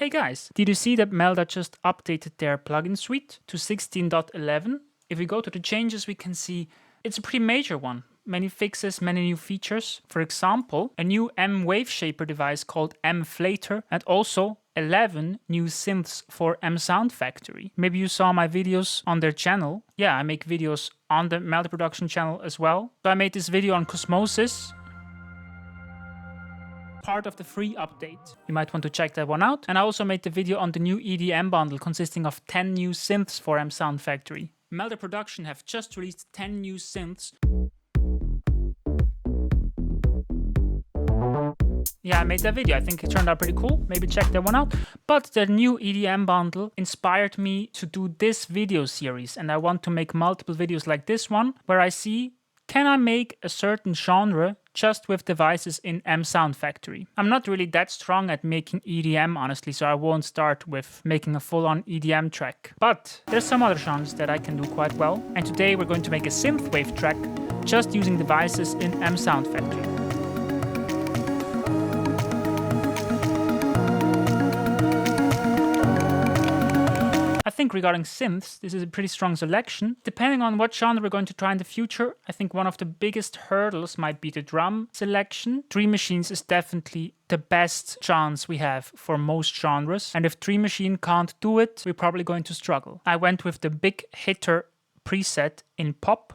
Hey guys, did you see that Melda just updated their plugin suite to 16.11? If we go to the changes, we can see it's a pretty major one. Many fixes, many new features. For example, a new MWaveShaper device called MFlator, and also 11 new synths for MSoundFactory. Maybe you saw my videos on their channel. Yeah, I make videos on the Melda Production channel as well. So I made this video on Cosmosis, part of the free update. You might want to check that one out. And I also made the video on the new EDM bundle consisting of 10 new synths for MSoundFactory. Melda Production have just released 10 new synths. Yeah, I made that video. I think it turned out pretty cool. Maybe check that one out. But the new EDM bundle inspired me to do this video series. And I want to make multiple videos like this one, where I see, can I make a certain genre just with devices in MSoundFactory? I'm not really that strong at making EDM, honestly, so I won't start with making a full-on EDM track. But there's some other genres that I can do quite well. And today we're going to make a synthwave track just using devices in MSoundFactory. I think regarding synths, this is a pretty strong selection. Depending on what genre we're going to try in the future, I think one of the biggest hurdles might be the drum selection. Dream Machines is definitely the best chance we have for most genres. And if Dream Machine can't do it, we're probably going to struggle. I went with the big hitter preset in pop.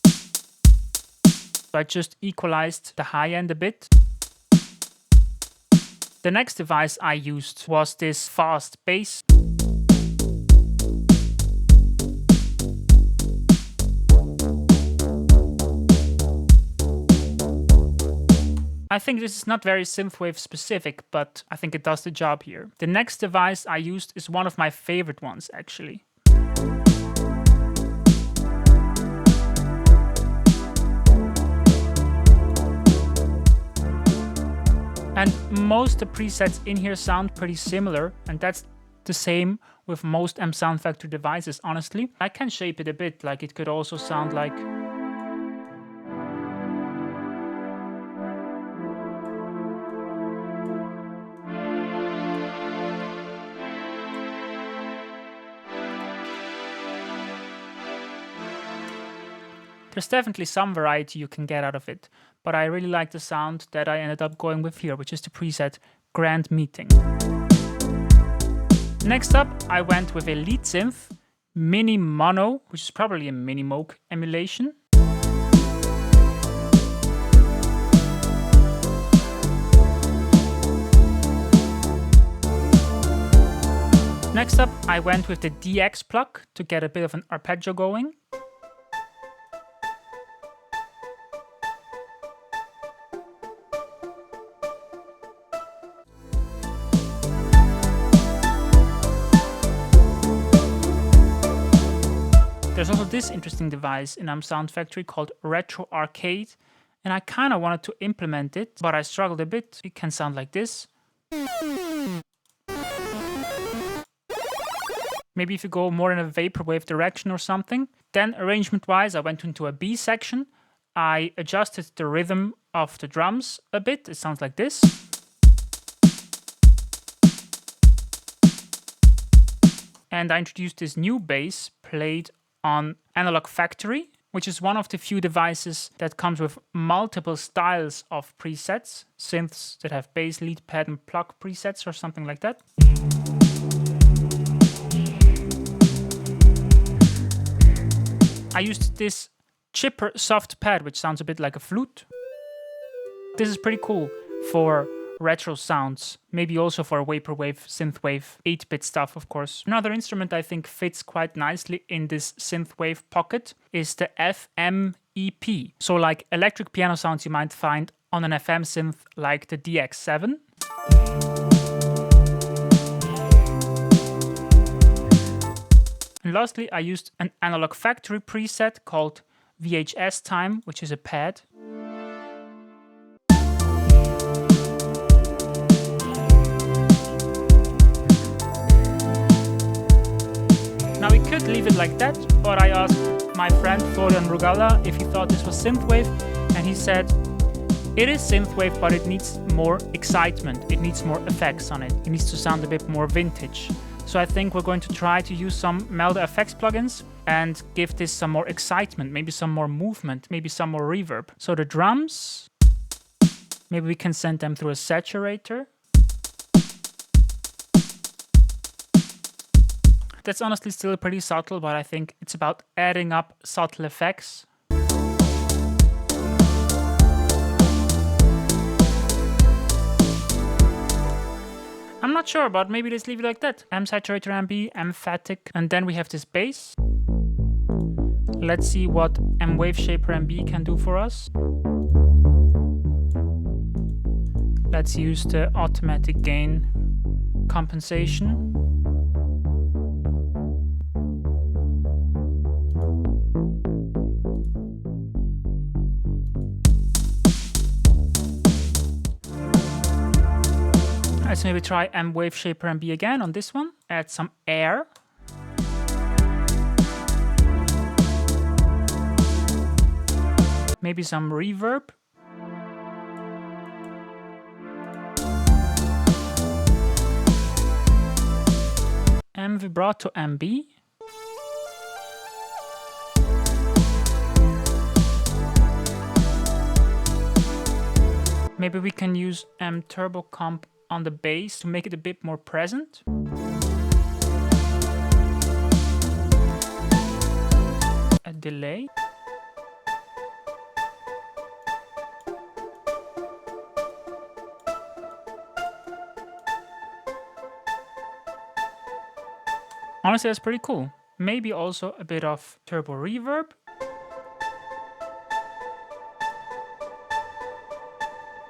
So I just equalized the high end a bit. The next device I used was this fast bass. I think this is not very synthwave specific, but I think it does the job here. The next device I used is one of my favorite ones, actually. And most of the presets in here sound pretty similar, and that's the same with most MSoundFactory devices, honestly. I can shape it a bit, like it could also sound like... There's definitely some variety you can get out of it, but I really like the sound that I ended up going with here, which is the preset Grand Meeting. Next up, I went with a lead synth, Mini Mono, which is probably a Minimoog emulation. Next up, I went with the DX Pluck to get a bit of an arpeggio going. There's also this interesting device in MSoundFactory called Retro Arcade, and I kind of wanted to implement it, but I struggled a bit. It can sound like this. Maybe if you go more in a vaporwave direction or something. Then arrangement-wise, I went into a B section. I adjusted the rhythm of the drums a bit. It sounds like this. And I introduced this new bass played on Analog Factory, which is one of the few devices that comes with multiple styles of presets, synths that have bass, lead, pad, and Pluck presets or something like that. I used this chipper soft pad, which sounds a bit like a flute. This is pretty cool for retro sounds, maybe also for vaporwave, synthwave, 8-bit stuff, of course. Another instrument I think fits quite nicely in this synthwave pocket is the FMEP. So like electric piano sounds you might find on an FM synth like the DX7. And lastly, I used an Analog Factory preset called VHS Time, which is a pad. Now we could leave it like that, but I asked my friend Florian Rugalla if he thought this was synthwave, and he said, It is synthwave, but it needs more excitement. It needs more effects on it. It needs to sound a bit more vintage. So I think we're going to try to use some Melda Effects plugins and give this some more excitement, maybe some more movement, maybe some more reverb. So the drums, maybe we can send them through a saturator. That's honestly still pretty subtle, but I think it's about adding up subtle effects. I'm not sure, but maybe let's leave it like that. MSaturatorMB, MPhatik, and then we have this bass. Let's see what MWaveShaperMB can do for us. Let's use the automatic gain compensation. Let's maybe try MWaveShaperMB again on this one. Add some air. Maybe some reverb. MVibratoMB. Maybe we can use MTurboComp on the bass to make it a bit more present. A delay. Honestly, that's pretty cool. Maybe also a bit of TurboReverb.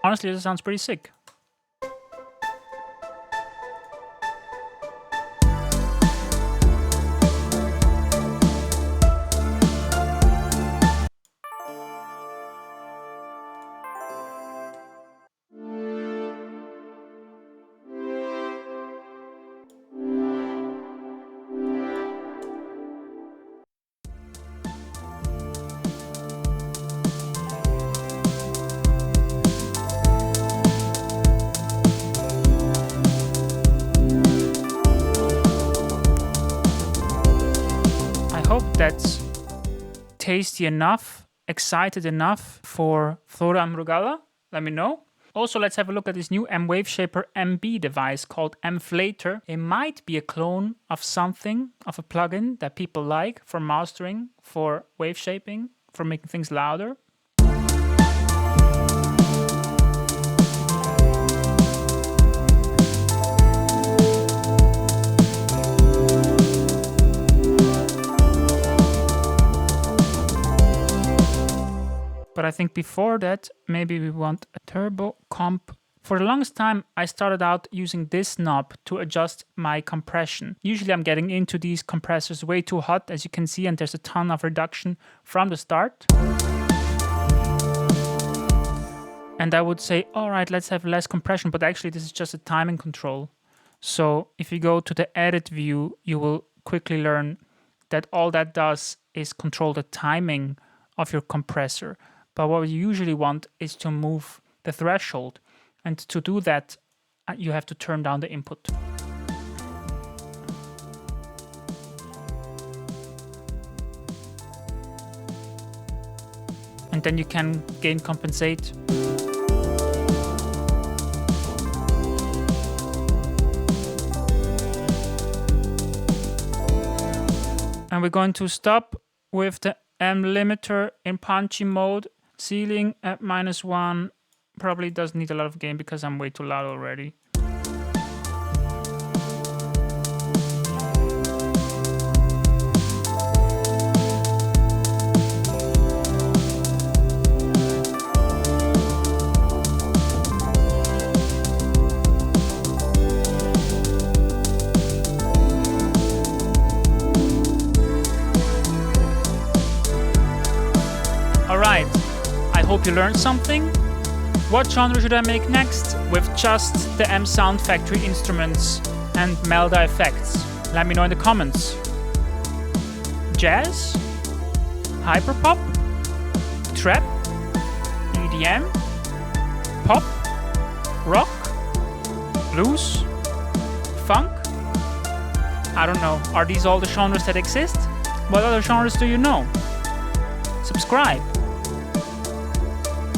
Honestly, this sounds pretty sick. That's tasty enough, excited enough for Flora and Rugala? Let me know. Also, let's have a look at this new MWaveShaperMB device called MFlator. It might be a clone of something, of a plugin that people like for mastering, for wave shaping, for making things louder. But I think before that, maybe we want a TurboComp. For the longest time, I started out using this knob to adjust my compression. Usually I'm getting into these compressors way too hot, as you can see, and there's a ton of reduction from the start. And I would say, all right, let's have less compression, but actually this is just a timing control. So if you go to the edit view, you will quickly learn that all that does is control the timing of your compressor. But what you usually want is to move the threshold. And to do that, you have to turn down the input. And then you can gain compensate. And we're going to stop with the MLimiter in punchy mode. Ceiling at -1. Probably doesn't need a lot of gain because I'm way too loud already. Alright, I hope you learned something. What genre should I make next with just the MSoundFactory instruments and Melda Effects? Let me know in the comments. Jazz? Hyperpop? Trap? EDM? pop, rock, blues, funk. I don't know. Are these all the genres that exist? What other genres do you know? Subscribe.